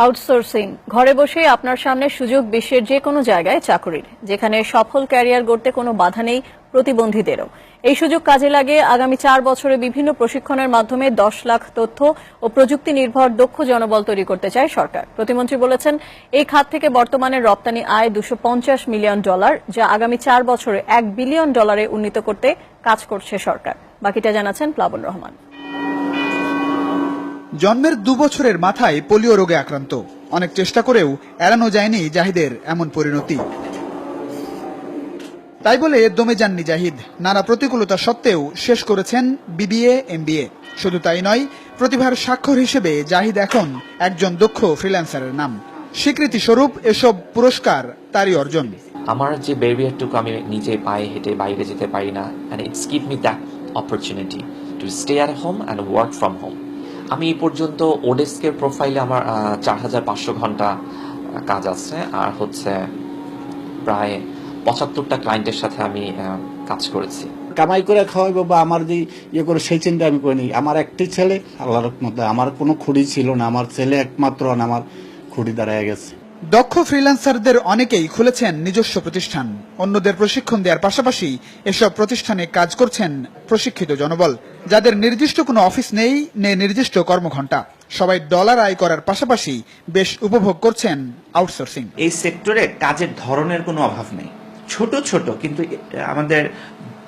Outsourcing ঘরে বসেই আপনার সামনে সুযোগ বিশ্বের যে কোনো জায়গায় চাকরির, যেখানে সফল ক্যারিয়ার গড়তে কোনো বাধা নেই প্রতিবন্ধীদেরও। এই সুযোগ কাজে লাগিয়ে আগামী 4 বছরে বিভিন্ন প্রশিক্ষণের মাধ্যমে 10 লাখ তথ্য ও প্রযুক্তি নির্ভর দক্ষ জনবল তৈরি করতে চায় সরকার। প্রতিমন্ত্রী বলেছেন, এই খাত থেকে বর্তমানে রপ্তানি আয় $250 মিলিয়ন, যা আগামী 4 বছরে $1 বিলিয়ন উন্নীত করতে কাজ করছে সরকার। বাকিটা জানাচ্ছেন প্লাবন রহমান। জন্মের 2 বছরের মাথায় পোলিও রোগে আক্রান্ত, অনেক চেষ্টা করেও এড়ানো যায়নি জাহিদের এমন পরিণতি। তাই বলে দমে যাননি জাহিদ, নানা প্রতিকূলতা সত্ত্বেও শেষ করেছেন BBA MBA। শুধু তাই নয়, প্রতিভার স্বাক্ষর হিসেবে জাহিদ এখন একজন দক্ষ ফ্রিল্যান্সারের নাম। স্বীকৃতি স্বরূপ এসব পুরস্কার তারই অর্জন। আমার যে ব্যারিয়ারটুকু আমি নিজে পায়ে হেঁটে বাইরে যেতে পারি না, and it's give me that opportunity to stay at home and work from home. আমি এই পর্যন্ত ওডেস্কের প্রোফাইলে আমার 4500 ঘন্টা কাজ আছে, আর হচ্ছে প্রায় 75টা ক্লায়েন্টের সাথে আমি কাজ করেছি। কামাই করে খাওয়াইবো বা আমার যে ইয়ে করে সেই চিন্তা আমি করিনি। আমার একটি ছেলে, আল্লাহর রহমতে আমার কোনো খুঁড়ি ছিল না, আমার ছেলে একমাত্র আমার খুঁড়ি দাঁড়ায় গেছে। দক্ষ ফ্রিল্যান্সারদের অনেকেই খুলেছেন নিজস্ব প্রতিষ্ঠান। অন্যদের প্রশিক্ষণ দেওয়ার পাশাপাশি এসব প্রতিষ্ঠানে কাজ করছেন প্রশিক্ষিত জনবল, যাদের নির্দিষ্ট কোনো অফিস নেই, নির্দিষ্ট কর্মঘণ্টা। সবাই ডলার আয় করার পাশাপাশি বেশ উপভোগ করছেন আউটসোর্সিং। এই সেক্টরে কাজের ধরনের কোনো অভাব নেই, ছোট ছোট, কিন্তু আমাদের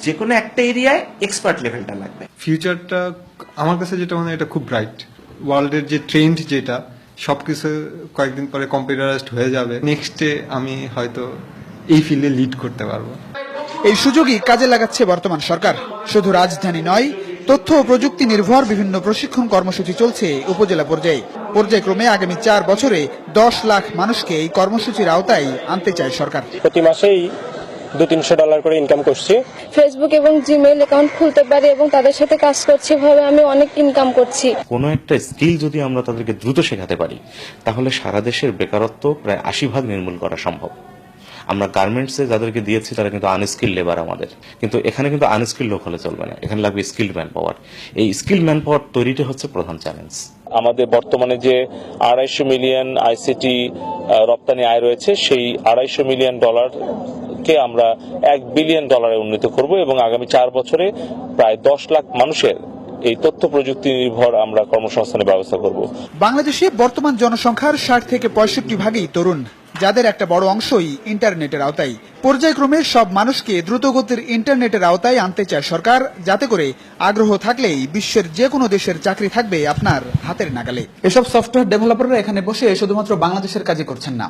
যে কোনো একটা এরিয়ায় এক্সপার্ট লেভেলটা লাগবে। ফিউচারটা আমার কাছে যেটা মনে হয়, এটা খুব ব্রাইট। ওয়ার্ল্ডের যে ট্রেন্ড, যেটা সবকিছু কয়েকদিন পরে কম্পিউটারাইজড হয়ে যাবে, নেক্সটে আমি হয়তো এই ফিল্ডে লিড করতে পারবো। এই সুযোগই কাজে লাগাচ্ছে বর্তমান সরকার। শুধু রাজধানী নয়, তথ্য ও প্রযুক্তি নির্ভর বিভিন্ন প্রশিক্ষণ কর্মসূচি চলছে উপজেলা পর্যায়ে। পর্যায়ক্রমে আগামী 4 বছরে 10 লাখ মানুষকে এই কর্মসূচির আওতায় আনতে চায় সরকার। প্রতি মাসেই $200-300 করে ইনকাম করছি। ফেসবুক এবং জিমেইল অ্যাকাউন্ট খুলতে পারি এবং তাদের সাথে কাজ করছি, ভাবে আমি অনেক ইনকাম করছি। কোনো একটা স্কিল যদি আমরা তাদেরকে দ্রুত শেখাতে পারি, তাহলে সারা দেশের বেকারত্ব প্রায় 80% নির্মূল করা সম্ভব। আমরা গার্মেন্টসে যাদেরকে দিয়েছি তারা কিন্তু আনস্কিল লেবার আমাদের, কিন্তু এখানে কিন্তু আনস্কিল লোক হলে চলবে না, এখানে লাগবে স্কিল্ড ম্যান পাওয়ার। এই স্কিল্ড ম্যান পাওয়ার তৈরিটা হচ্ছে প্রধান চ্যালেঞ্জ। আমাদের বর্তমানে যে $250 মিলিয়ন আইসিটি রপ্তানি আয় রয়েছে, সেই $250 মিলিয়ন কে আমরা $1 বিলিয়ন উন্নীত করব এবং আগামী 4 বছরে প্রায় 10 লাখ মানুষের এই তথ্য প্রযুক্তি নির্ভর আমরা কর্মসংস্থানের ব্যবস্থা করব। বাংলাদেশে বর্তমান জনসংখ্যার 60 থেকে 65 ভাগই তরুণ, যাদের একটা বড় অংশই ইন্টারনেটের আওতায়। পর্যায়ক্রমে সব মানুষকে দ্রুতগতির ইন্টারনেটের আওতায় আনতে চায় সরকার, যাতে করে আগ্রহ থাকলেই বিশ্বের যে কোনো দেশের চাকরি থাকবে আপনার হাতের নাগালে। এসব সফটওয়্যার ডেভেলপাররা এখানে বসে শুধুমাত্র বাংলাদেশের কাজই করছেন না,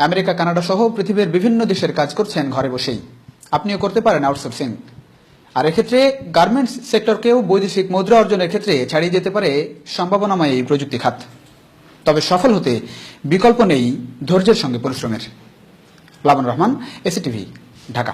আমেরিকা, কানাডা সহ পৃথিবীর বিভিন্ন দেশের কাজ করছেন ঘরে বসেই। আপনিও করতে পারেন আউটসোর্সিং। আর এক্ষেত্রে গার্মেন্টস সেক্টরকেও বৈদেশিক মুদ্রা অর্জনের ক্ষেত্রে ছাড়িয়ে যেতে পারে সম্ভাবনাময় এই প্রযুক্তি খাত। তবে সফল হতে বিকল্প নেই ধৈর্যের সঙ্গে পরিশ্রমের। প্লাবন রহমান, এসিটিভি, ঢাকা।